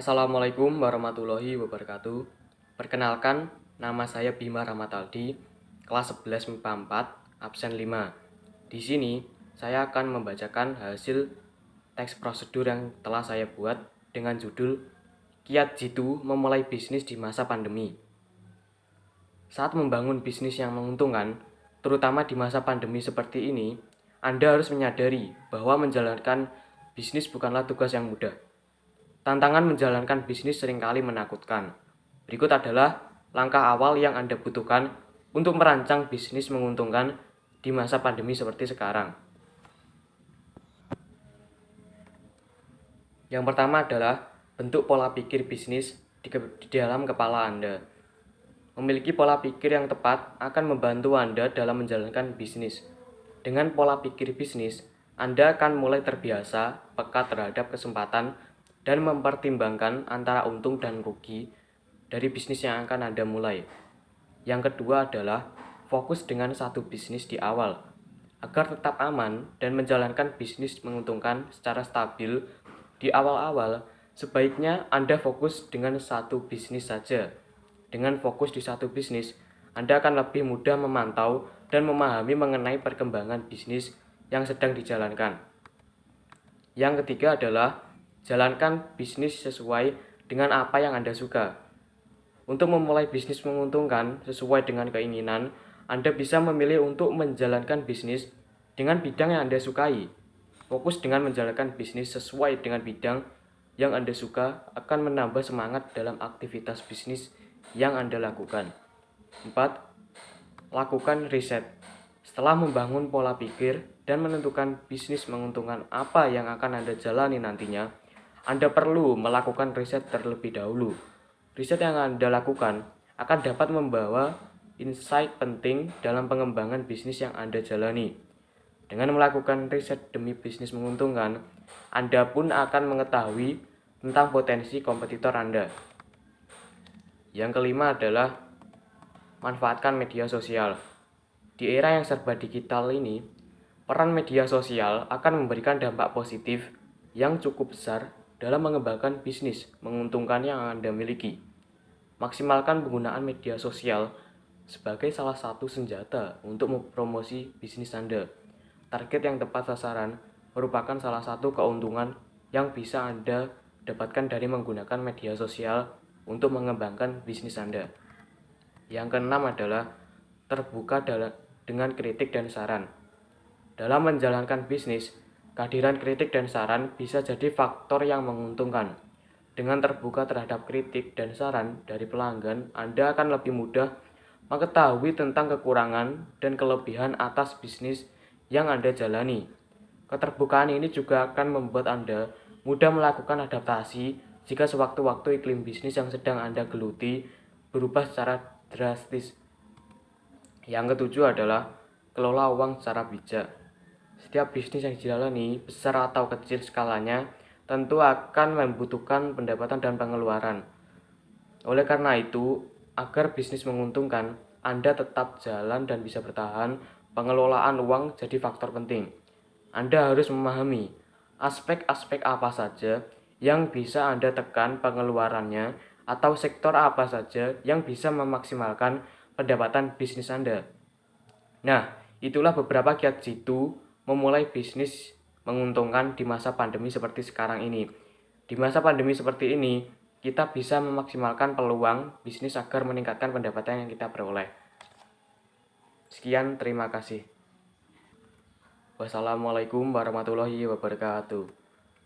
Assalamualaikum warahmatullahi wabarakatuh. Perkenalkan, nama saya Bima Rahmataldi, kelas 11 MIPA 4, absen 5. Di sini, saya akan membacakan hasil teks prosedur yang telah saya buat dengan judul Kiat Jitu Memulai Bisnis di Masa Pandemi. Saat membangun bisnis yang menguntungkan, terutama di masa pandemi seperti ini, Anda harus menyadari bahwa menjalankan bisnis bukanlah tugas yang mudah. Tantangan menjalankan bisnis seringkali menakutkan. Berikut adalah langkah awal yang Anda butuhkan untuk merancang bisnis menguntungkan di masa pandemi seperti sekarang. Yang pertama adalah bentuk pola pikir bisnis di dalam kepala Anda. Memiliki pola pikir yang tepat akan membantu Anda dalam menjalankan bisnis. Dengan pola pikir bisnis, Anda akan mulai terbiasa peka terhadap kesempatan dan mempertimbangkan antara untung dan rugi dari bisnis yang akan Anda mulai. Yang kedua adalah fokus dengan satu bisnis di awal. Agar tetap aman dan menjalankan bisnis menguntungkan secara stabil di awal-awal, sebaiknya Anda fokus dengan satu bisnis saja. Dengan fokus di satu bisnis, Anda akan lebih mudah memantau dan memahami mengenai perkembangan bisnis yang sedang dijalankan. Yang ketiga adalah jalankan bisnis sesuai dengan apa yang Anda suka. Untuk memulai bisnis menguntungkan sesuai dengan keinginan, Anda bisa memilih untuk menjalankan bisnis dengan bidang yang Anda sukai. Fokus dengan menjalankan bisnis sesuai dengan bidang yang Anda suka akan menambah semangat dalam aktivitas bisnis yang Anda lakukan. 4. Lakukan riset. Setelah membangun pola pikir dan menentukan bisnis menguntungkan apa yang akan Anda jalani nantinya, Anda perlu melakukan riset terlebih dahulu. Riset yang Anda lakukan akan dapat membawa insight penting dalam pengembangan bisnis yang Anda jalani. Dengan melakukan riset demi bisnis menguntungkan, Anda pun akan mengetahui tentang potensi kompetitor Anda. Yang kelima adalah manfaatkan media sosial. Di era yang serba digital ini, peran media sosial akan memberikan dampak positif yang cukup besar dalam mengembangkan bisnis menguntungkan yang Anda miliki. Maksimalkan penggunaan media sosial sebagai salah satu senjata untuk mempromosi bisnis Anda. Target yang tepat sasaran merupakan salah satu keuntungan yang bisa Anda dapatkan dari menggunakan media sosial untuk mengembangkan bisnis Anda. Yang keenam adalah terbuka dengan kritik dan saran. Dalam menjalankan bisnis, kehadiran kritik dan saran bisa jadi faktor yang menguntungkan. Dengan terbuka terhadap kritik dan saran dari pelanggan, Anda akan lebih mudah mengetahui tentang kekurangan dan kelebihan atas bisnis yang Anda jalani. Keterbukaan ini juga akan membuat Anda mudah melakukan adaptasi jika sewaktu-waktu iklim bisnis yang sedang Anda geluti berubah secara drastis. Yang ketujuh adalah kelola uang secara bijak. Setiap bisnis yang dijalani, besar atau kecil skalanya, tentu akan membutuhkan pendapatan dan pengeluaran. Oleh karena itu, agar bisnis menguntungkan, Anda tetap jalan dan bisa bertahan, pengelolaan uang jadi faktor penting. Anda harus memahami aspek-aspek apa saja yang bisa Anda tekan pengeluarannya atau sektor apa saja yang bisa memaksimalkan pendapatan bisnis Anda. Nah, itulah beberapa kiat jitu memulai bisnis menguntungkan di masa pandemi seperti sekarang ini. Di masa pandemi seperti ini, kita bisa memaksimalkan peluang bisnis agar meningkatkan pendapatan yang kita peroleh. Sekian, terima kasih. Wassalamualaikum warahmatullahi wabarakatuh.